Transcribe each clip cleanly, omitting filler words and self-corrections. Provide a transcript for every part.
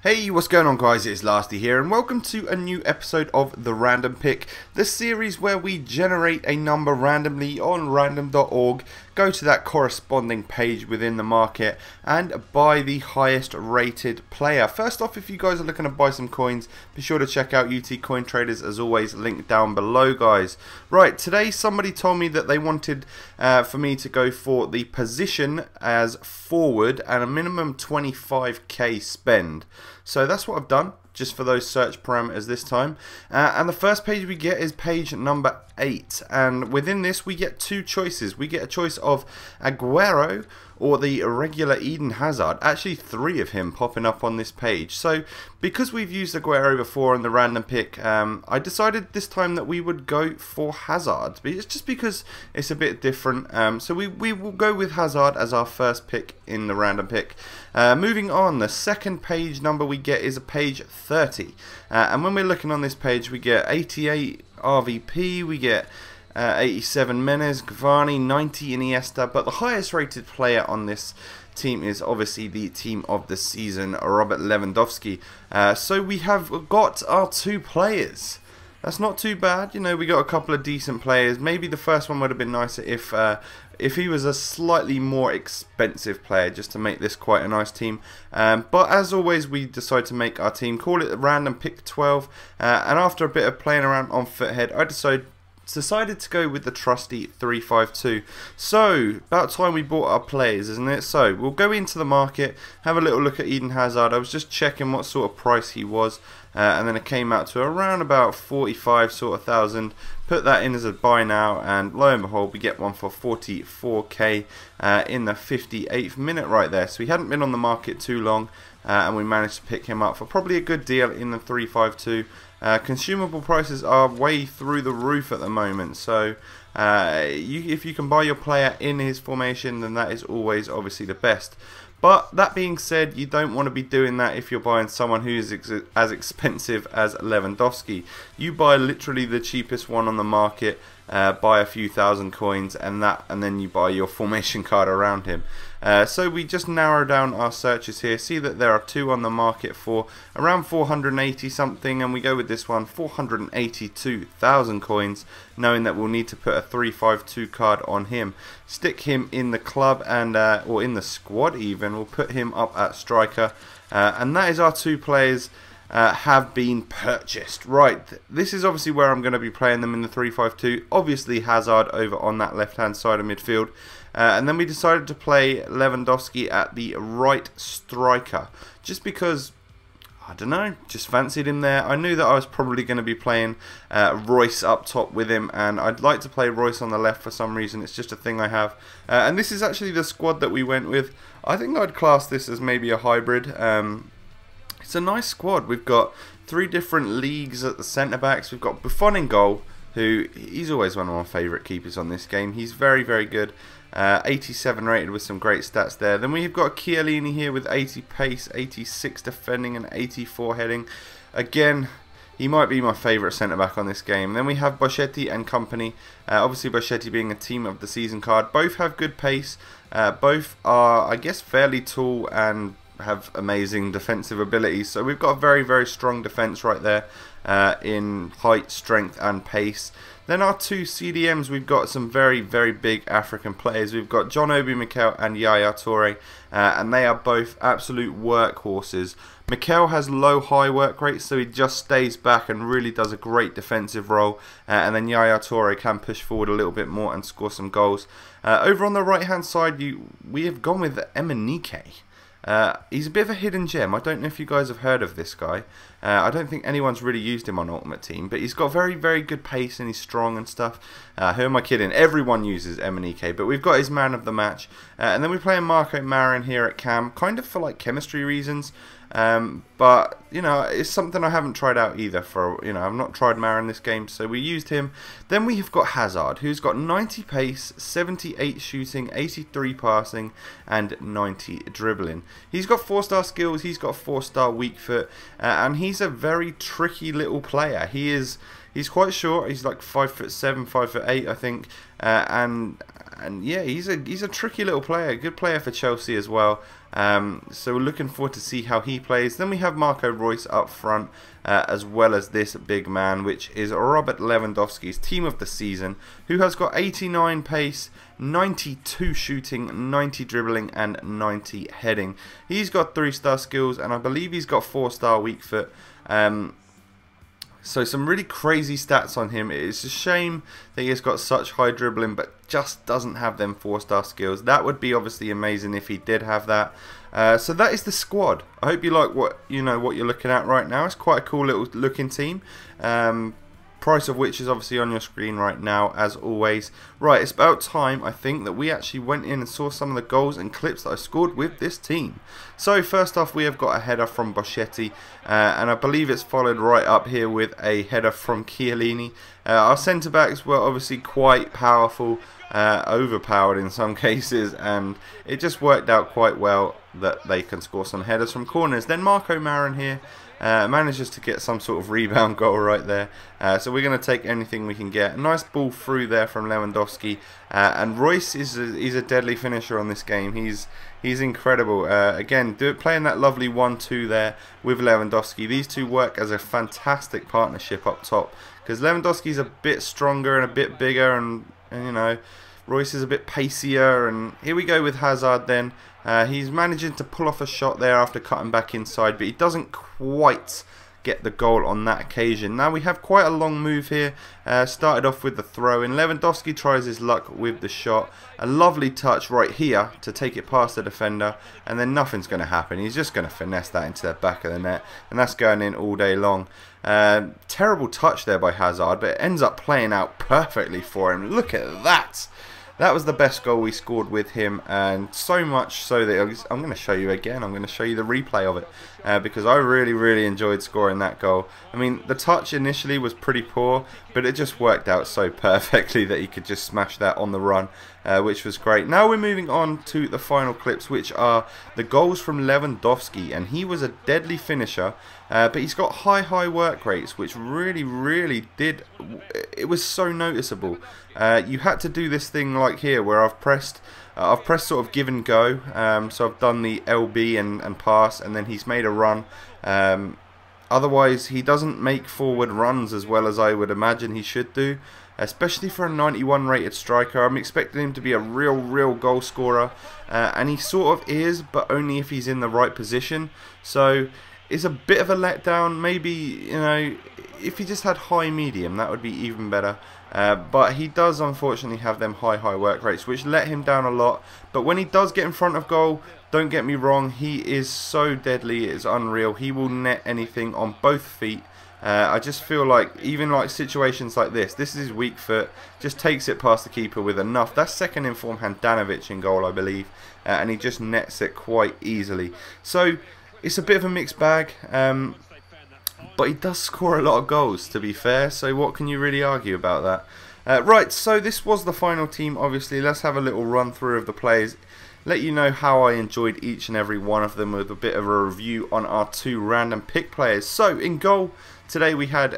Hey, what's going on guys, it's Lasty here and welcome to a new episode of The Random Pick, the series where we generate a number randomly on random.org, go to that corresponding page within the market and buy the highest rated player. First off, if you guys are looking to buy some coins, be sure to check out UT Coin Traders, as always, linked down below guys. Right, today somebody told me that they wanted for me to go for the position as forward and a minimum 25k spend. So that's what I've done, just for those search parameters this time. And the first page we get is page number 8. And within this we get two choices. We get a choice of Aguero or the regular Eden Hazard. Actually 3 of him popping up on this page. So because we've used Aguero before in the random pick, I decided this time that we would go for Hazard. It's just because it's a bit different. So we will go with Hazard as our first pick in the random pick. Moving on, the second page number we get is a page 30. And when we're looking on this page, we get 88 RVP, we get 87 Menez, Cavani, 90 Iniesta, but the highest rated player on this team is obviously the team of the season, Robert Lewandowski. So we have got our 2 players. That's not too bad, you know, we got a couple of decent players. Maybe the first one would have been nicer if he was a slightly more expensive player, just to make this quite a nice team. But as always, we decide to make our team, call it the random pick 12, and after a bit of playing around on Foothead, I decided to go with the trusty 352. So about time we bought our players, isn't it? So we'll go into the market, have a little look at Eden Hazard. I was just checking what sort of price he was, and then it came out to around about 45 sort of thousand. Put that in as a buy now, and lo and behold, we get one for 44k in the 58th minute right there. So he hadn't been on the market too long, and we managed to pick him up for probably a good deal in the 352. Consumable prices are way through the roof at the moment, so if you can buy your player in his formation, then that is always obviously the best. But that being said, you don't want to be doing that if you're buying someone who is as expensive as Lewandowski. You buy literally the cheapest one on the market, buy a few thousand coins, and then you buy your formation card around him. So we just narrow down our searches here, see that there are 2 on the market for around 480 something, and we go with this one, 482,000 coins, knowing that we'll need to put a 352 card on him. Stick him in the club, and or in the squad even. We'll put him up at striker, and that is our 2 players have been purchased. Right, this is obviously where I'm going to be playing them in the 352. Obviously Hazard over on that left hand side of midfield, and then we decided to play Lewandowski at the right striker, just because, I don't know, just fancied him there. I knew that I was probably going to be playing Royce up top with him, and I'd like to play Royce on the left for some reason. It's just a thing I have, and this is actually the squad that we went with. I think I'd class this as maybe a hybrid. It's a nice squad. We've got 3 different leagues at the centre backs. We've got Buffon in goal, who he's always one of my favourite keepers on this game. He's very, very good. 87 rated with some great stats there. Then we've got Chiellini here with 80 pace, 86 defending, and 84 heading. Again, he might be my favourite centre back on this game. Then we have Boschetti and company. Obviously Boschetti being a team of the season card. Both have good pace. Both are, I guess, fairly tall and have amazing defensive abilities. So we've got a very, very strong defence right there in height, strength and pace. Then our 2 CDMs, we've got some very, very big African players. We've got John Obi Mikel and Yaya Toure, and they are both absolute workhorses. Mikel has low high work rate, so he just stays back and really does a great defensive role, and then Yaya Toure can push forward a little bit more and score some goals. Over on the right hand side, we have gone with Emenike. He's a bit of a hidden gem. I don't know if you guys have heard of this guy. I don't think anyone's really used him on Ultimate Team, but he's got very, very good pace and he's strong and stuff. Who am I kidding? Everyone uses Emenike, but we've got his man of the match. And then we're playing Marar here at cam, kind of for like chemistry reasons. But you know, it's something I haven't tried out either. I've not tried Marar in this game, so we used him. Then we have got Hazard, who's got 90 pace, 78 shooting, 83 passing, and 90 dribbling. He's got 4-star skills. He's got 4-star weak foot, and he's a very tricky little player. He's quite short. He's like 5'7", 5'8", I think, and and yeah, he's a tricky little player, good player for Chelsea as well. So we're looking forward to see how he plays. Then we have Marco Reus up front, as well as this big man, which is Robert Lewandowski's team of the season, who has got 89 pace, 92 shooting, 90 dribbling, and 90 heading. He's got 3-star skills, and I believe he's got 4-star weak foot. So some really crazy stats on him. It's a shame that he has got such high dribbling but just doesn't have them 4-star skills. That would be obviously amazing if he did have that. So that is the squad. I hope you like what you're looking at right now. It's quite a cool little looking team. Price of which is obviously on your screen right now, as always. Right, it's about time, I think, that we actually went in and saw some of the goals and clips that I scored with this team. So first off, we have got a header from Boschetti, and I believe it's followed right up here with a header from Chiellini. Our centre backs were obviously quite powerful, overpowered in some cases, and it just worked out quite well that they can score some headers from corners. Then Marco Marar here manages to get some sort of rebound goal right there. So we're going to take anything we can get. A nice ball through there from Lewandowski. And Reus is a deadly finisher on this game. He's incredible. Again, playing that lovely 1-2 there with Lewandowski. These two work as a fantastic partnership up top, because Lewandowski's a bit stronger and a bit bigger, and you know, Reus is a bit pacier. And here we go with Hazard then. He's managing to pull off a shot there after cutting back inside, but he doesn't quite get the goal on that occasion. Now we have quite a long move here. Started off with the throw in. Lewandowski tries his luck with the shot. A lovely touch right here to take it past the defender, and then nothing's going to happen. He's just going to finesse that into the back of the net, and that's going in all day long. Terrible touch there by Hazard, but it ends up playing out perfectly for him. Look at that. That was the best goal we scored with him, and so much so that I'm going to show you again. I'm going to show you the replay of it, because I really enjoyed scoring that goal. I mean, the touch initially was pretty poor, but it just worked out so perfectly that he could just smash that on the run, which was great. Now we're moving on to the final clips, which are the goals from Lewandowski, and he was a deadly finisher, but he's got high work rates, which really did. It was so noticeable. You had to do this thing like here, where I've pressed sort of give and go. So I've done the LB and pass, and then he's made a run. Otherwise, he doesn't make forward runs as well as I would imagine he should do, especially for a 91 rated striker. I'm expecting him to be a real goal scorer, and he sort of is, but only if he's in the right position. So it's a bit of a letdown. Maybe, you know, if he just had high medium, that would be even better. But he does unfortunately have them high work rates, which let him down a lot. But when he does get in front of goal, don't get me wrong, he is so deadly, it's unreal. He will net anything on both feet. I just feel like even like situations like this is his weak foot, just takes it past the keeper with enough. That's second in form Handanovic in goal, I believe, and he just nets it quite easily. So it's a bit of a mixed bag. But he does score a lot of goals, to be fair, so what can you really argue about that? Right, so this was the final team, obviously. Let's have a little run through of the players, let you know how I enjoyed each and every one of them, with a bit of a review on our two random pick players. So, in goal, today we had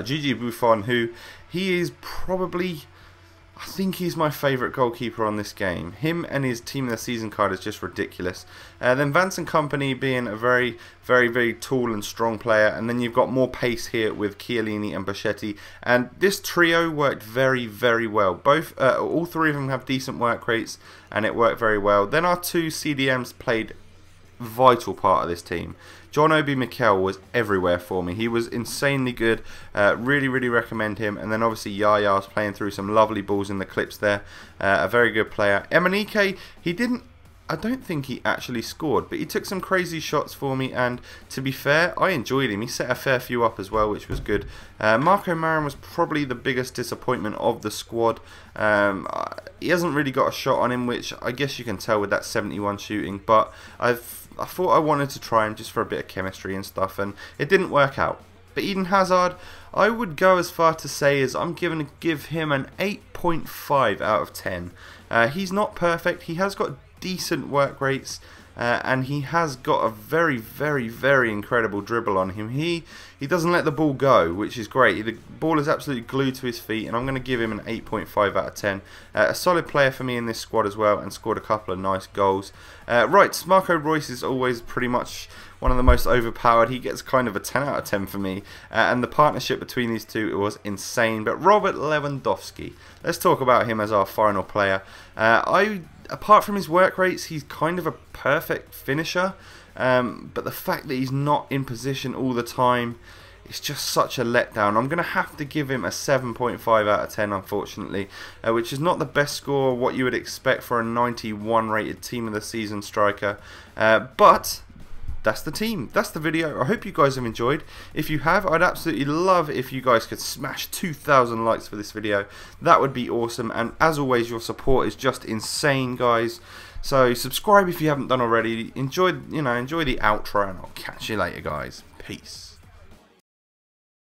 Gigi Buffon, who he is probably, I think he's my favourite goalkeeper on this game. Him and his team of the season card is just ridiculous. Then Vance and Company being a very tall and strong player, and then you've got more pace here with Chiellini and Boschetti. And this trio worked very well. All three of them have decent work rates, and it worked very well. Then our two CDMs played vital part of this team. John Obi Mikel was everywhere for me. He was insanely good. Really recommend him. And then obviously Yaya was playing through some lovely balls in the clips there. A very good player. Emanike, I don't think he actually scored, but he took some crazy shots for me, and to be fair, I enjoyed him. He set a fair few up as well, which was good. Marco Marar was probably the biggest disappointment of the squad. He hasn't really got a shot on him, which I guess you can tell with that 71 shooting, but I thought I wanted to try him just for a bit of chemistry and stuff, and it didn't work out. But Eden Hazard, I would go as far to say as I'm going to give him an 8.5 out of 10. He's not perfect. He has got decent work rates, and he has got a very, very, very incredible dribble on him. He doesn't let the ball go, which is great. The ball is absolutely glued to his feet, and I'm going to give him an 8.5 out of 10. A solid player for me in this squad as well, and scored a couple of nice goals. Right, Marco Reus is always pretty much one of the most overpowered. He gets kind of a 10 out of 10 for me, and the partnership between these two was insane. But Robert Lewandowski, let's talk about him as our final player. Apart from his work rates, he's kind of a perfect finisher, but the fact that he's not in position all the time, it's just such a letdown. I'm going to have to give him a 7.5 out of 10, unfortunately, which is not the best score, what you would expect for a 91 rated Team of the Season striker, but that's the team. That's the video. I hope you guys have enjoyed. If you have, I'd absolutely love if you guys could smash 2,000 likes for this video. That would be awesome. And as always, your support is just insane, guys. So subscribe if you haven't done already. Enjoy the outro, and I'll catch you later, guys. Peace.